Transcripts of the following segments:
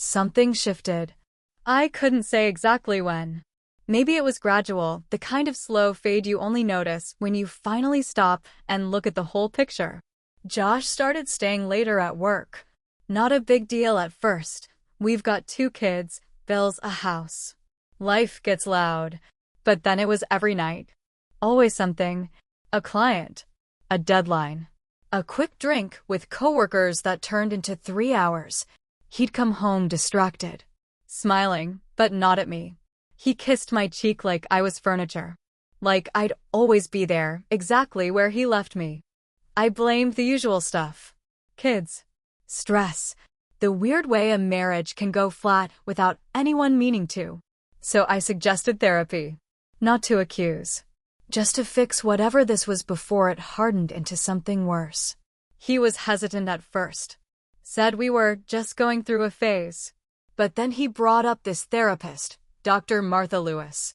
something shifted. I couldn't say exactly when. Maybe it was gradual, the kind of slow fade you only notice when you finally stop and look at the whole picture. Josh started staying later at work. Not a big deal at first. We've got 2 kids, bills, a house. Life gets loud. But then it was every night. Always something. A client. A deadline. A quick drink with coworkers that turned into 3 hours. He'd come home distracted. Smiling, but not at me. He kissed my cheek like I was furniture. Like I'd always be there, exactly where he left me. I blamed the usual stuff. Kids. Stress. The weird way a marriage can go flat without anyone meaning to. So I suggested therapy. Not to accuse. Just to fix whatever this was before it hardened into something worse. He was hesitant at first. Said we were just going through a phase. But then he brought up this therapist, Dr. Martha Lewis.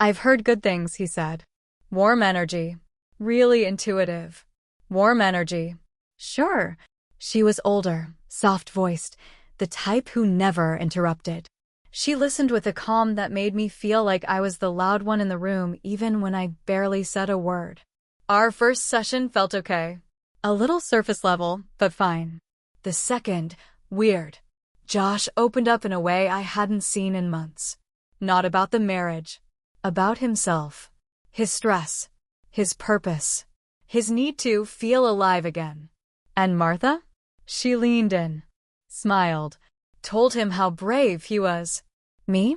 I've heard good things, he said. Warm energy. Really intuitive. Warm energy. Sure. She was older, soft-voiced, the type who never interrupted. She listened with a calm that made me feel like I was the loud one in the room even when I barely said a word. Our first session felt okay. A little surface level, but fine. The second, weird. Josh opened up in a way I hadn't seen in months. Not about the marriage. About himself. His stress. His purpose. His need to feel alive again. And Martha? She leaned in. Smiled. Told him how brave he was. Me?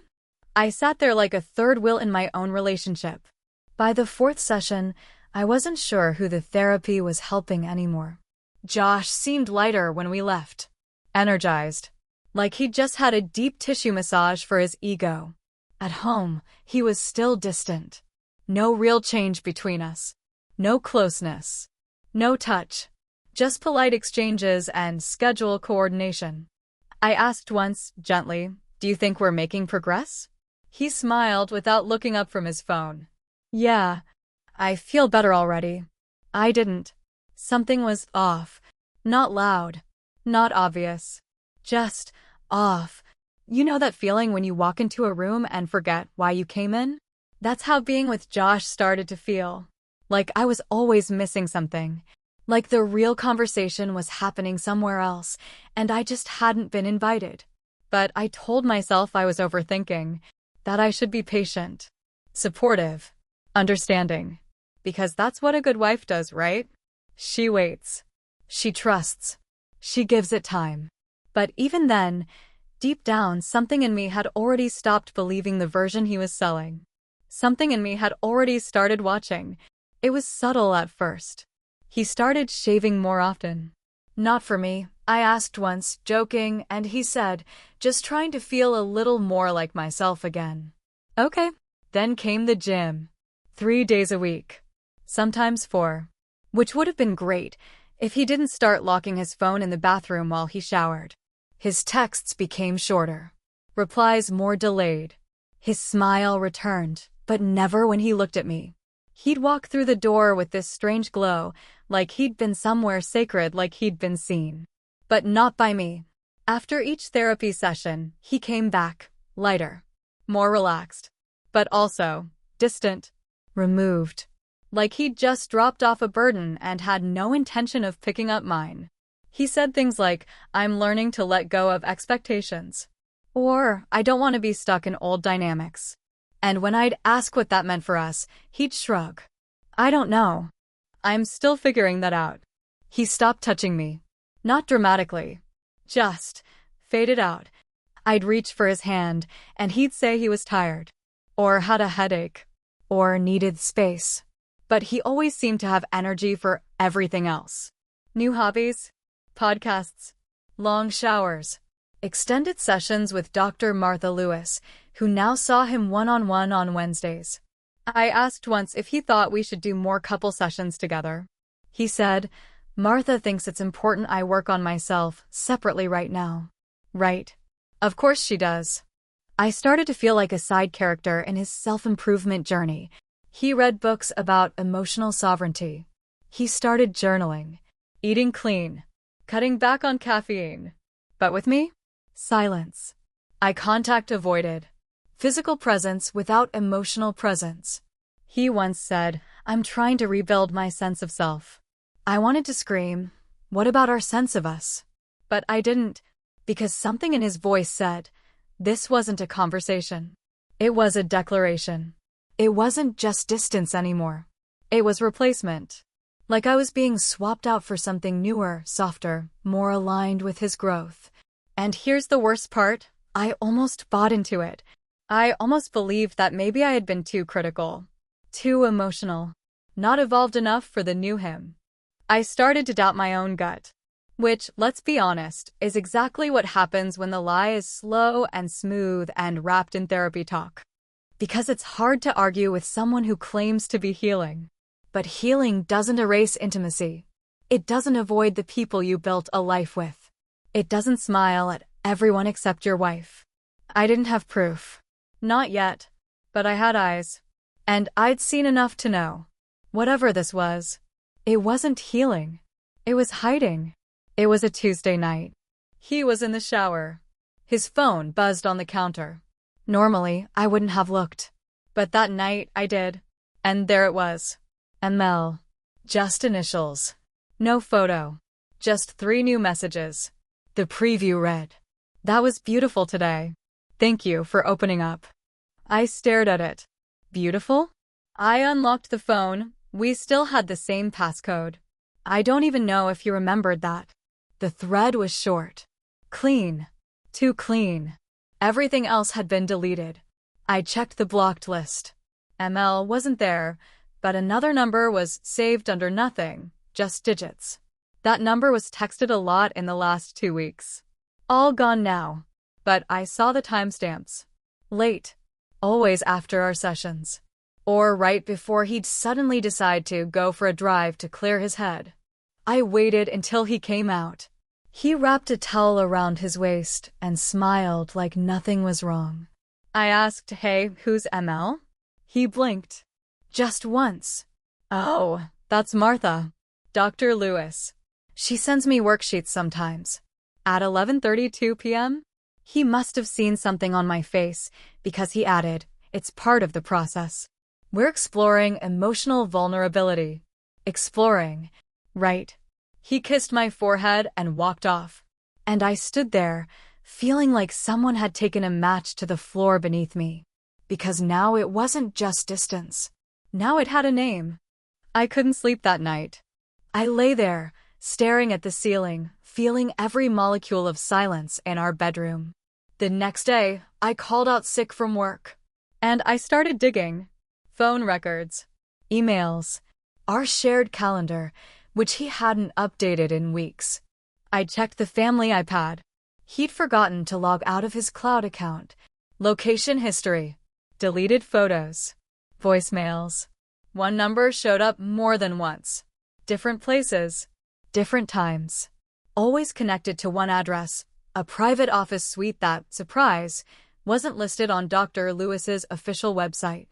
I sat there like a third wheel in my own relationship. By the 4th session, I wasn't sure who the therapy was helping anymore. Josh seemed lighter when we left. Energized. Like he'd just had a deep tissue massage for his ego. At home, he was still distant. No real change between us. No closeness. No touch. Just polite exchanges and schedule coordination. I asked once, gently, do you think we're making progress? He smiled without looking up from his phone. Yeah. I feel better already. I didn't. Something was off. Not loud. Not obvious. Just off. You know that feeling when you walk into a room and forget why you came in? That's how being with Josh started to feel. Like I was always missing something. Like the real conversation was happening somewhere else, and I just hadn't been invited. But I told myself I was overthinking, that I should be patient, supportive, understanding. Because that's what a good wife does, right? She waits. She trusts. She gives it time. But even then, deep down, something in me had already stopped believing the version he was selling. Something in me had already started watching. It was subtle at first. He started shaving more often. Not for me, I asked once, joking, and he said, just trying to feel a little more like myself again. Okay. Then came the gym. 3 days a week. Sometimes 4. Which would have been great if he didn't start locking his phone in the bathroom while he showered. His texts became shorter. Replies more delayed. His smile returned, but never when he looked at me. He'd walk through the door with this strange glow, like he'd been somewhere sacred, like he'd been seen. But not by me. After each therapy session, he came back, lighter, more relaxed, but also distant, removed. Like he'd just dropped off a burden and had no intention of picking up mine. He said things like, I'm learning to let go of expectations. Or, I don't want to be stuck in old dynamics. And when I'd ask what that meant for us, he'd shrug. I don't know. I'm still figuring that out. He stopped touching me. Not dramatically. Just faded out. I'd reach for his hand, and he'd say he was tired. Or had a headache. Or needed space. But he always seemed to have energy for everything else. New hobbies, podcasts, long showers, extended sessions with Dr. Martha Lewis, who now saw him one-on-one on Wednesdays. I asked once if he thought we should do more couple sessions together. He said, Martha thinks it's important I work on myself separately right now. Right. Of course she does. I started to feel like a side character in his self-improvement journey. He read books about emotional sovereignty. He started journaling, eating clean, cutting back on caffeine. But with me? Silence. Eye contact avoided. Physical presence without emotional presence. He once said, "I'm trying to rebuild my sense of self." I wanted to scream, "What about our sense of us?" But I didn't, because something in his voice said, this wasn't a conversation. It was a declaration. It wasn't just distance anymore. It was replacement. Like I was being swapped out for something newer, softer, more aligned with his growth. And here's the worst part, I almost bought into it. I almost believed that maybe I had been too critical, too emotional, not evolved enough for the new him. I started to doubt my own gut. Which, let's be honest, is exactly what happens when the lie is slow and smooth and wrapped in therapy talk. Because it's hard to argue with someone who claims to be healing. But healing doesn't erase intimacy. It doesn't avoid the people you built a life with. It doesn't smile at everyone except your wife. I didn't have proof. Not yet. But I had eyes. And I'd seen enough to know. Whatever this was, it wasn't healing. It was hiding. It was a Tuesday night. He was in the shower. His phone buzzed on the counter. Normally, I wouldn't have looked. But that night, I did. And there it was. ML. Just initials. No photo. Just 3 new messages. The preview read, "That was beautiful today. Thank you for opening up." I stared at it. Beautiful? I unlocked the phone. We still had the same passcode. I don't even know if he remembered that. The thread was short. Clean. Too clean. Everything else had been deleted. I checked the blocked list. ML wasn't there, but another number was saved under nothing, just digits. That number was texted a lot in the last 2 weeks. All gone now. But I saw the timestamps. Late. Always after our sessions. Or right before he'd suddenly decide to go for a drive to clear his head. I waited until he came out. He wrapped a towel around his waist and smiled like nothing was wrong. I asked, "Hey, who's ML?" He blinked. Just once. "Oh, that's Martha. Dr. Lewis. She sends me worksheets sometimes." At 11:32 p.m., he must have seen something on my face because he added, "It's part of the process. We're exploring emotional vulnerability." Exploring. Right. He kissed my forehead and walked off. And I stood there, feeling like someone had taken a match to the floor beneath me. Because now it wasn't just distance. Now it had a name. I couldn't sleep that night. I lay there, staring at the ceiling, feeling every molecule of silence in our bedroom. The next day, I called out sick from work. And I started digging. Phone records. Emails. Our shared calendar, which he hadn't updated in weeks. I checked the family iPad. He'd forgotten to log out of his cloud account. Location history. Deleted photos. Voicemails. One number showed up more than once. Different places. Different times. Always connected to one address, a private office suite that, surprise, wasn't listed on Dr. Lewis's official website.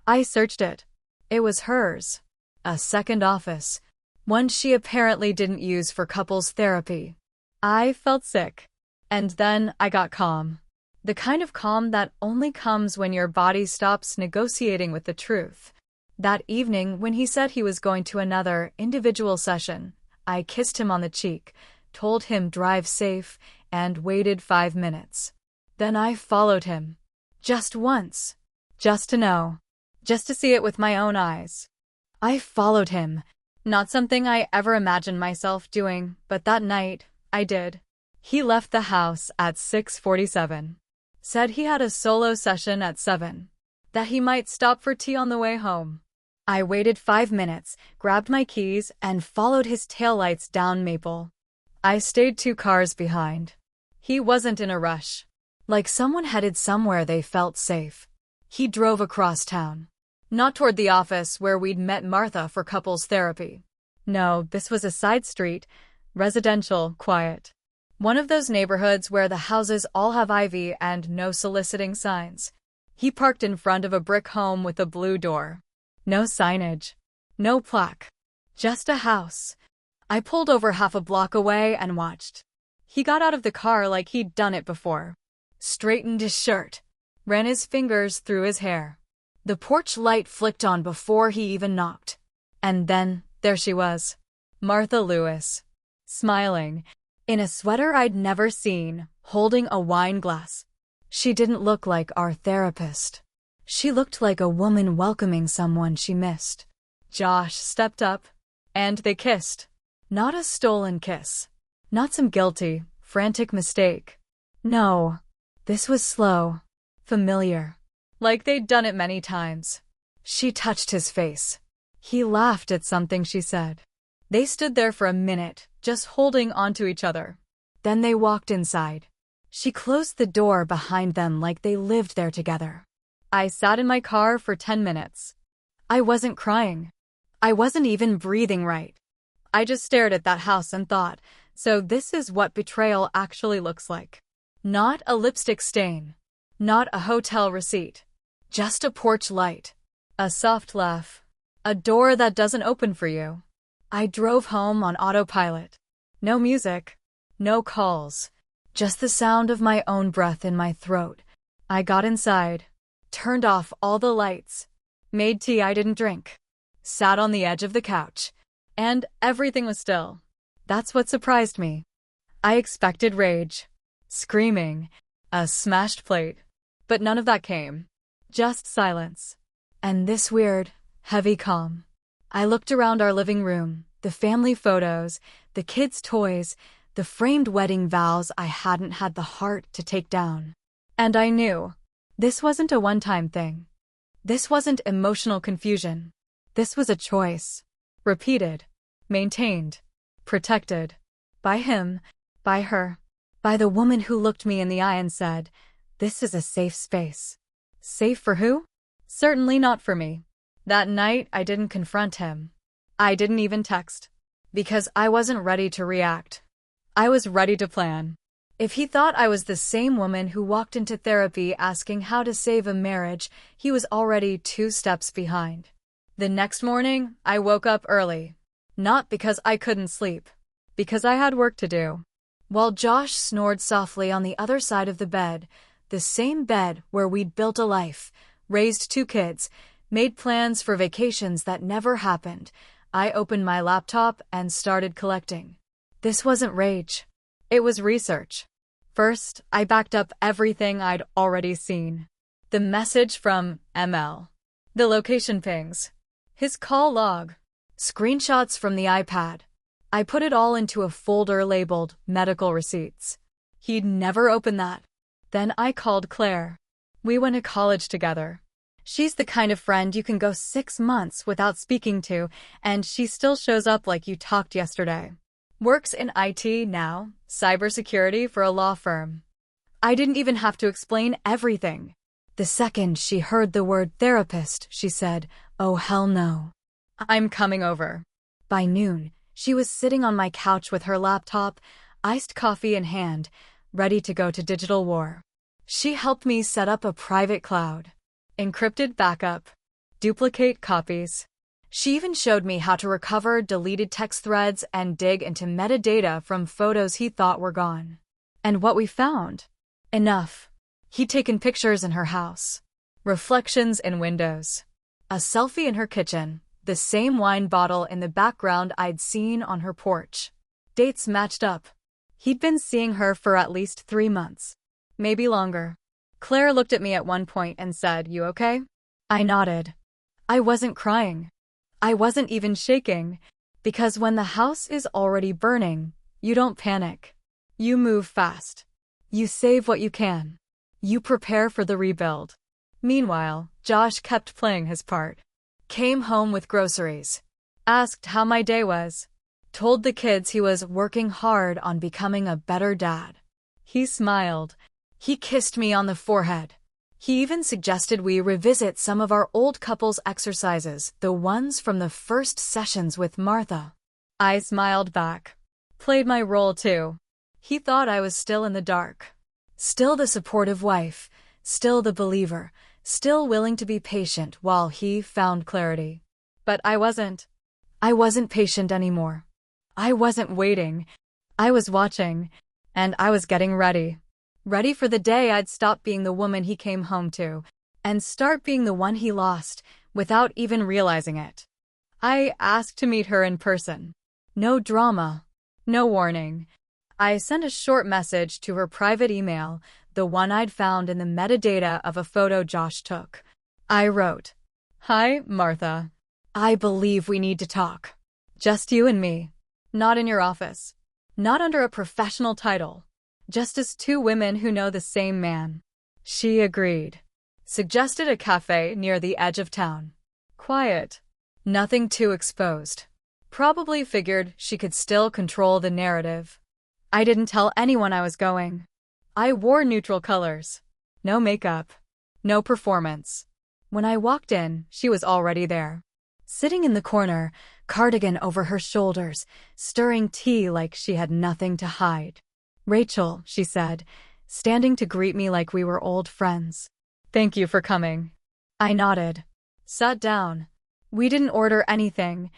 I searched it. It was hers. A second office. One she apparently didn't use for couples therapy. I felt sick. And then I got calm. The kind of calm that only comes when your body stops negotiating with the truth. That evening, when he said he was going to another individual session, I kissed him on the cheek, told him drive safe, and waited 5 minutes. Then I followed him. Just once. Just to know. Just to see it with my own eyes. I followed him. Not something I ever imagined myself doing, but that night, I did. He left the house at 6:47. Said he had a solo session at 7. That he might stop for tea on the way home. I waited 5 minutes, grabbed my keys, and followed his taillights down Maple. I stayed 2 cars behind. He wasn't in a rush. Like someone headed somewhere they felt safe. He drove across town. Not toward the office where we'd met Martha for couples therapy. No, this was a side street, residential, quiet. One of those neighborhoods where the houses all have ivy and no soliciting signs. He parked in front of a brick home with a blue door. No signage. No plaque. Just a house. I pulled over half a block away and watched. He got out of the car like he'd done it before. Straightened his shirt. Ran his fingers through his hair. The porch light flicked on before he even knocked. And then, there she was. Martha Lewis. Smiling. In a sweater I'd never seen, holding a wine glass. She didn't look like our therapist. She looked like a woman welcoming someone she missed. Josh stepped up, and they kissed. Not a stolen kiss. Not some guilty, frantic mistake. No. This was slow. Familiar. Like they'd done it many times. She touched his face. He laughed at something she said. They stood there for a minute, just holding onto each other. Then they walked inside. She closed the door behind them like they lived there together. I sat in my car for 10 minutes. I wasn't crying. I wasn't even breathing right. I just stared at that house and thought, so this is what betrayal actually looks like. Not a lipstick stain. Not a hotel receipt. Just a porch light. A soft laugh. A door that doesn't open for you. I drove home on autopilot. No music. No calls. Just the sound of my own breath in my throat. I got inside. Turned off all the lights. Made tea I didn't drink. Sat on the edge of the couch. And everything was still. That's what surprised me. I expected rage. Screaming. A smashed plate. But none of that came. Just silence. And this weird, heavy calm. I looked around our living room, the family photos, the kids' toys, the framed wedding vows I hadn't had the heart to take down. And I knew. This wasn't a one-time thing. This wasn't emotional confusion. This was a choice. Repeated. Maintained. Protected. By him. By her. By the woman who looked me in the eye and said, "This is a safe space." Safe for who? Certainly not for me. That night, I didn't confront him. I didn't even text. Because I wasn't ready to react. I was ready to plan. If he thought I was the same woman who walked into therapy asking how to save a marriage, he was already 2 steps behind. The next morning, I woke up early. Not because I couldn't sleep. Because I had work to do. While Josh snored softly on the other side of the bed, the same bed where we'd built a life, raised 2 kids, made plans for vacations that never happened, I opened my laptop and started collecting. This wasn't rage. It was research. First, I backed up everything I'd already seen. The message from ML. The location pings. His call log. Screenshots from the iPad. I put it all into a folder labeled medical receipts. He'd never opened that. Then I called Claire. We went to college together. She's the kind of friend you can go 6 months without speaking to, and she still shows up like you talked yesterday. Works in IT now, cybersecurity for a law firm. I didn't even have to explain everything. The second she heard the word therapist, she said, "Oh hell no. I'm coming over." By noon, she was sitting on my couch with her laptop, iced coffee in hand, ready to go to digital war. She helped me set up a private cloud. Encrypted backup. Duplicate copies. She even showed me how to recover deleted text threads and dig into metadata from photos he thought were gone. And what we found? Enough. He'd taken pictures in her house. Reflections in windows. A selfie in her kitchen. The same wine bottle in the background I'd seen on her porch. Dates matched up. He'd been seeing her for at least 3 months. Maybe longer. Claire looked at me at one point and said, "You okay?" I nodded. I wasn't crying. I wasn't even shaking. Because when the house is already burning, you don't panic. You move fast. You save what you can. You prepare for the rebuild. Meanwhile, Josh kept playing his part. Came home with groceries. Asked how my day was. Told the kids he was working hard on becoming a better dad. He smiled. He kissed me on the forehead. He even suggested we revisit some of our old couples exercises, the ones from the first sessions with Martha. I smiled back. Played my role too. He thought I was still in the dark. Still the supportive wife. Still the believer. Still willing to be patient while he found clarity. But I wasn't. I wasn't patient anymore. I wasn't waiting. I was watching. And I was getting ready. Ready for the day I'd stop being the woman he came home to and start being the one he lost without even realizing it. I asked to meet her in person. No drama. No warning. I sent a short message to her private email, the one I'd found in the metadata of a photo Josh took. I wrote, "Hi, Martha. I believe we need to talk. Just you and me. Not in your office. Not under a professional title. Just as two women who know the same man." She agreed. Suggested a cafe near the edge of town. Quiet. Nothing too exposed. Probably figured she could still control the narrative. I didn't tell anyone I was going. I wore neutral colors. No makeup. No performance. When I walked in, she was already there. Sitting in the corner, cardigan over her shoulders, stirring tea like she had nothing to hide. "Rachel," she said, standing to greet me like we were old friends. "Thank you for coming." I nodded. Sat down. We didn't order anything.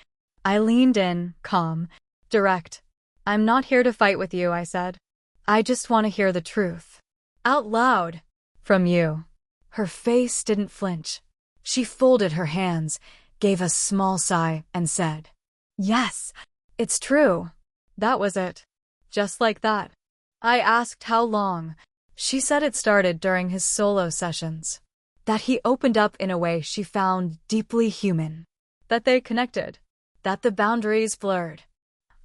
I leaned in, calm, direct. "I'm not here to fight with you," I said. "I just want to hear the truth. Out loud. From you." Her face didn't flinch. She folded her hands, gave a small sigh, and said, "Yes, it's true." That was it. Just like that. I asked how long. She said it started during his solo sessions. That he opened up in a way she found deeply human. That they connected. That the boundaries blurred.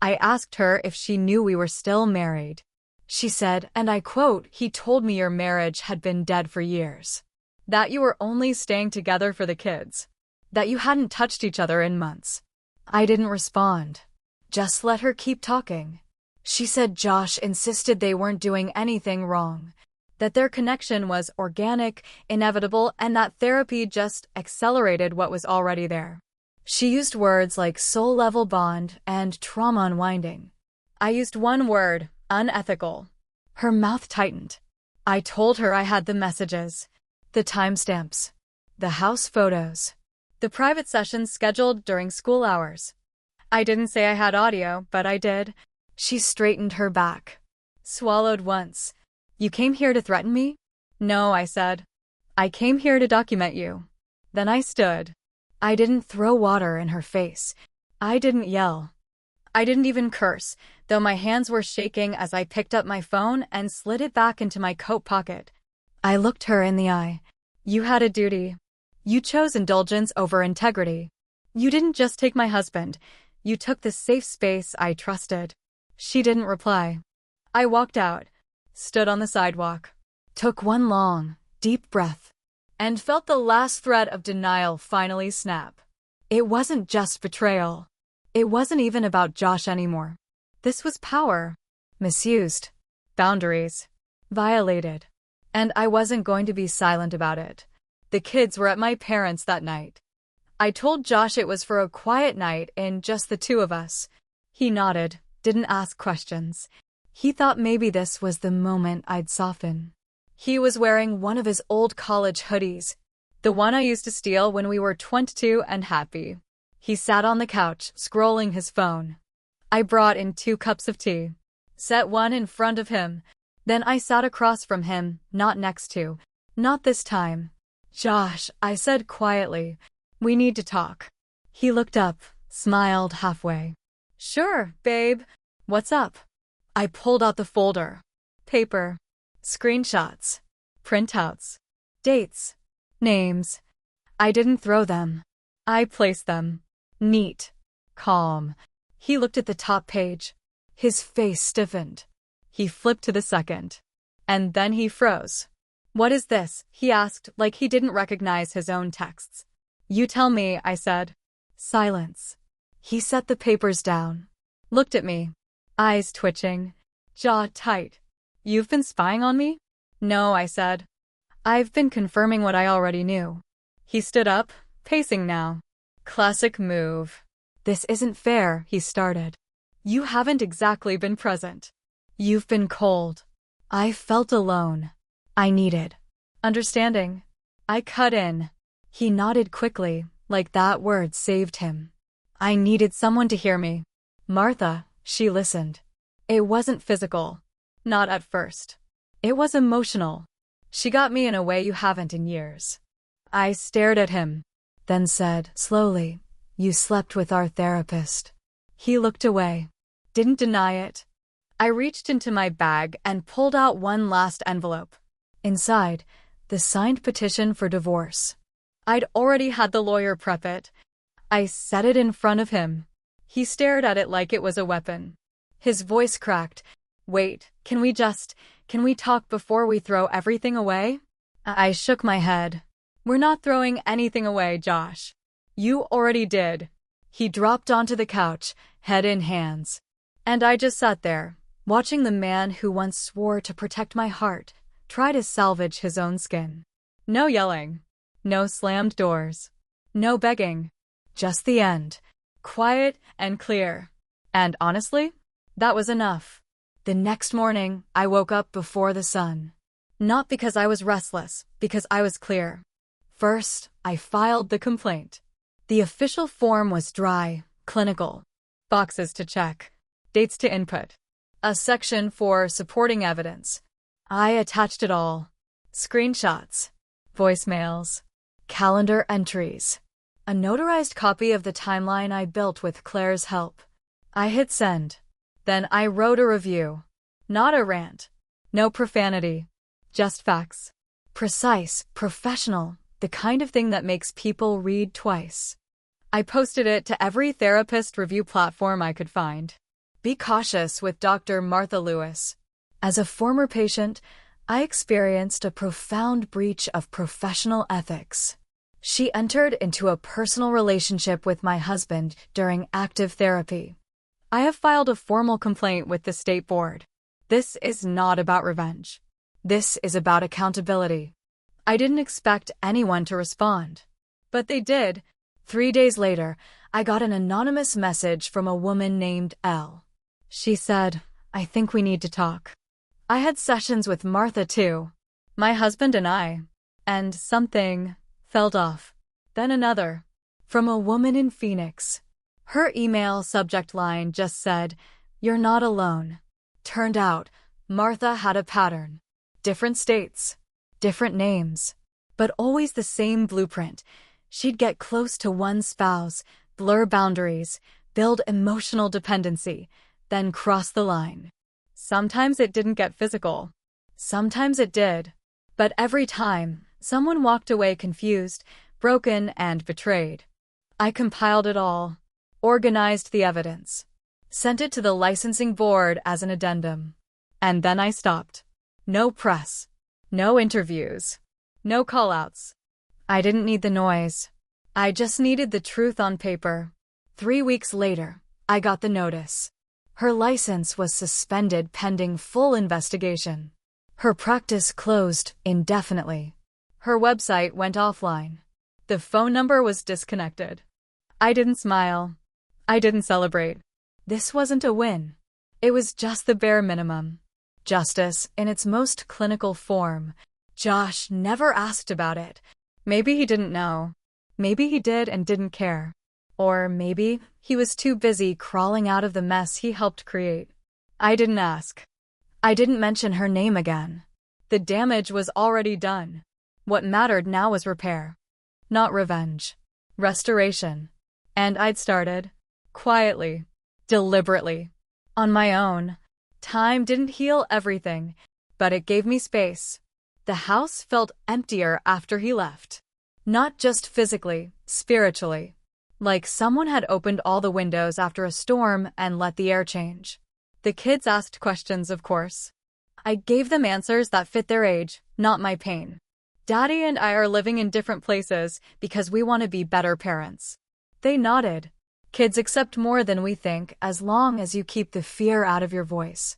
I asked her if she knew we were still married. She said, and I quote, "He told me your marriage had been dead for years. That you were only staying together for the kids. That you hadn't touched each other in months." I didn't respond. Just let her keep talking. She said Josh insisted they weren't doing anything wrong. That their connection was organic, inevitable, and that therapy just accelerated what was already there. She used words like soul-level bond and trauma unwinding. I used one word, unethical. Her mouth tightened. I told her I had the messages, the timestamps, the house photos, the private sessions scheduled during school hours. I didn't say I had audio, but I did. She straightened her back. Swallowed once. "You came here to threaten me?" "No," I said. "I came here to document you." Then I stood. I didn't throw water in her face. I didn't yell. I didn't even curse, though my hands were shaking as I picked up my phone and slid it back into my coat pocket. I looked her in the eye. "You had a duty. You chose indulgence over integrity. You didn't just take my husband. You took the safe space I trusted." She didn't reply. I walked out, stood on the sidewalk, took one long, deep breath, and felt the last thread of denial finally snap. It wasn't just betrayal. It wasn't even about Josh anymore. This was power. Misused. Boundaries. Violated. And I wasn't going to be silent about it. The kids were at my parents' that night. I told Josh it was for a quiet night in just the two of us. He nodded, didn't ask questions. He thought maybe this was the moment I'd soften. He was wearing one of his old college hoodies, the one I used to steal when we were 22 and happy. He sat on the couch, scrolling his phone. I brought in 2 cups of tea, set one in front of him. Then I sat across from him, not next to. Not this time. "Josh," I said quietly, "we need to talk." He looked up, smiled halfway. "Sure, babe. What's up?" I pulled out the folder. Paper. Screenshots. Printouts. Dates. Names. I didn't throw them. I placed them. Neat. Calm. He looked at the top page. His face stiffened. He flipped to the second. And then he froze. "What is this?" he asked, like he didn't recognize his own texts. "You tell me," I said. Silence. He set the papers down. Looked at me. Eyes twitching. Jaw tight. "You've been spying on me?" "No," I said. "I've been confirming what I already knew." He stood up, pacing now. Classic move. "This isn't fair," he started. "You haven't exactly been present. You've been cold." I felt alone. I needed understanding. I cut in. He nodded quickly, like that word saved him. I needed someone to hear me. Martha, she listened. It wasn't physical. Not at first. It was emotional. She got me in a way you haven't in years. I stared at him, then said, slowly, "You slept with our therapist." He looked away. Didn't deny it. I reached into my bag and pulled out one last envelope. Inside, the signed petition for divorce. I'd already had the lawyer prep it. I set it in front of him. He stared at it like it was a weapon. His voice cracked. "Wait, can we talk before we throw everything away?" I shook my head. "We're not throwing anything away, Josh. You already did." He dropped onto the couch, head in hands. And I just sat there, watching the man who once swore to protect my heart try to salvage his own skin. No yelling. No slammed doors. No begging. Just the end. Quiet and clear. And honestly, that was enough. The next morning, I woke up before the sun. Not because I was restless, because I was clear. First, I filed the complaint. The official form was dry, clinical. Boxes to check. Dates to input. A section for supporting evidence. I attached it all. Screenshots. Voicemails. Calendar entries. A notarized copy of the timeline I built with Claire's help. I hit send. Then I wrote a review. Not a rant. No profanity. Just facts. Precise, professional, the kind of thing that makes people read twice. I posted it to every therapist review platform I could find. Be cautious with Dr. Martha Lewis. As a former patient, I experienced a profound breach of professional ethics. She entered into a personal relationship with my husband during active therapy. I have filed a formal complaint with the state board. This is not about revenge. This is about accountability. I didn't expect anyone to respond. But they did. 3 days later, I got an anonymous message from a woman named Elle. She said, "I think we need to talk." I had sessions with Martha too. My husband and I. And something felt off. Then another. From a woman in Phoenix. Her email subject line just said, "You're not alone." Turned out, Martha had a pattern. Different states. Different names. But always the same blueprint. She'd get close to one spouse, blur boundaries, build emotional dependency, then cross the line. Sometimes it didn't get physical. Sometimes it did. But every time, someone walked away confused, broken, and betrayed. I compiled it all. Organized the evidence. Sent it to the licensing board as an addendum. And then I stopped. No press. No interviews. No call-outs. I didn't need the noise. I just needed the truth on paper. 3 weeks later, I got the notice. Her license was suspended pending full investigation. Her practice closed indefinitely. Her website went offline. The phone number was disconnected. I didn't smile. I didn't celebrate. This wasn't a win. It was just the bare minimum. Justice in its most clinical form. Josh never asked about it. Maybe he didn't know. Maybe he did and didn't care. Or maybe he was too busy crawling out of the mess he helped create. I didn't ask. I didn't mention her name again. The damage was already done. What mattered now was repair. Not revenge. Restoration. And I'd started. Quietly. Deliberately. On my own. Time didn't heal everything, but it gave me space. The house felt emptier after he left. Not just physically, spiritually. Like someone had opened all the windows after a storm and let the air change. The kids asked questions, of course. I gave them answers that fit their age, not my pain. Daddy and I are living in different places because we want to be better parents. They nodded. Kids accept more than we think as long as you keep the fear out of your voice.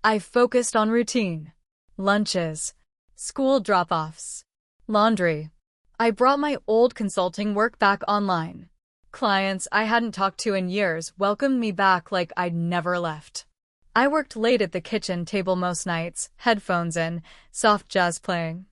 I focused on routine. Lunches. School drop-offs. Laundry. I brought my old consulting work back online. Clients I hadn't talked to in years welcomed me back like I'd never left. I worked late at the kitchen table most nights, headphones in, soft jazz playing.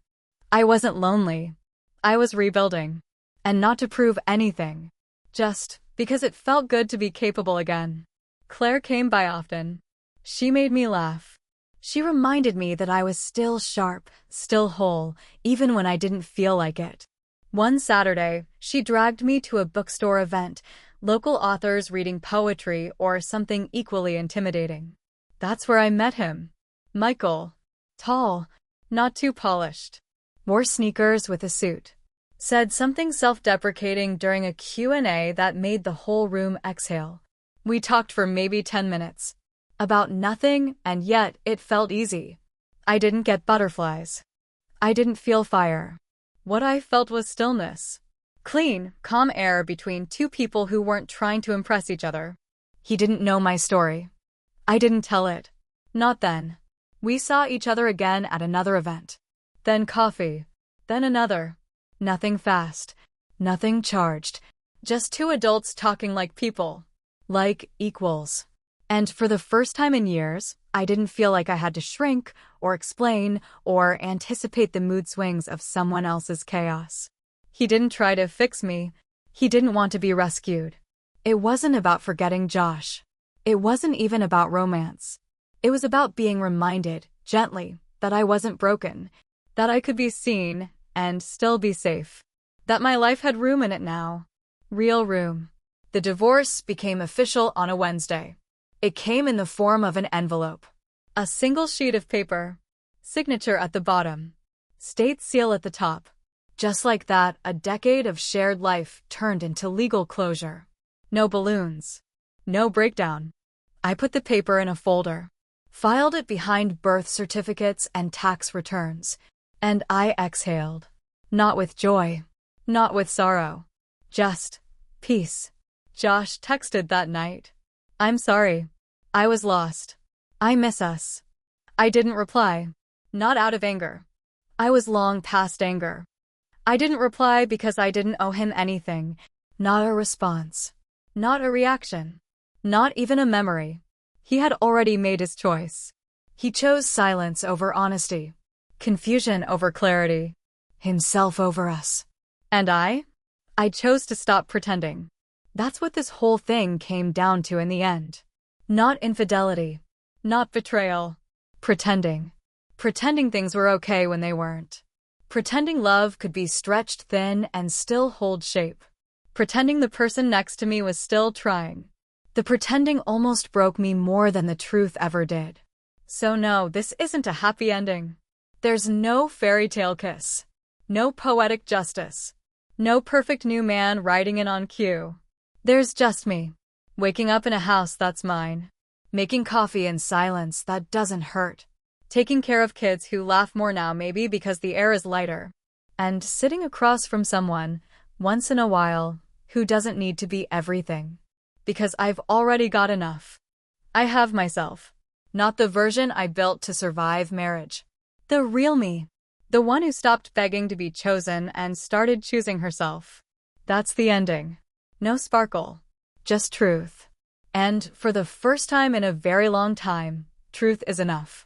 I wasn't lonely. I was rebuilding. And not to prove anything. Just because it felt good to be capable again. Claire came by often. She made me laugh. She reminded me that I was still sharp, still whole, even when I didn't feel like it. One Saturday, she dragged me to a bookstore event, local authors reading poetry or something equally intimidating. That's where I met him. Michael. Tall, not too polished. Wore sneakers with a suit. Said something self-deprecating during a Q&A that made the whole room exhale. We talked for maybe 10 minutes. About nothing, and yet it felt easy. I didn't get butterflies. I didn't feel fire. What I felt was stillness. Clean, calm air between two people who weren't trying to impress each other. He didn't know my story. I didn't tell it. Not then. We saw each other again at another event. Then coffee. Then another. Nothing fast. Nothing charged. Just two adults talking like people. Like equals. And for the first time in years, I didn't feel like I had to shrink, or explain, or anticipate the mood swings of someone else's chaos. He didn't try to fix me. He didn't want to be rescued. It wasn't about forgetting Josh. It wasn't even about romance. It was about being reminded, gently, that I wasn't broken, that I could be seen, and still be safe. That my life had room in it now. Real room. The divorce became official on a Wednesday. It came in the form of an envelope. A single sheet of paper. Signature at the bottom. State seal at the top. Just like that, a decade of shared life turned into legal closure. No balloons. No breakdown. I put the paper in a folder. Filed it behind birth certificates and tax returns. And I exhaled. Not with joy. Not with sorrow. Just peace. Josh texted that night. I'm sorry. I was lost. I miss us. I didn't reply. Not out of anger. I was long past anger. I didn't reply because I didn't owe him anything. Not a response. Not a reaction. Not even a memory. He had already made his choice. He chose silence over honesty. Confusion over clarity. Himself over us. And I chose to stop pretending. That's what this whole thing came down to in the end. Not infidelity. Not betrayal. Pretending. Pretending things were okay when they weren't. Pretending love could be stretched thin and still hold shape. Pretending the person next to me was still trying. The pretending almost broke me more than the truth ever did. So no, this isn't a happy ending. There's no fairy tale kiss. No poetic justice. No perfect new man riding in on cue. There's just me. Waking up in a house that's mine. Making coffee in silence that doesn't hurt. Taking care of kids who laugh more now maybe because the air is lighter. And sitting across from someone, once in a while, who doesn't need to be everything. Because I've already got enough. I have myself. Not the version I built to survive marriage. The real me. The one who stopped begging to be chosen and started choosing herself. That's the ending. No sparkle. Just truth. And for the first time in a very long time, truth is enough.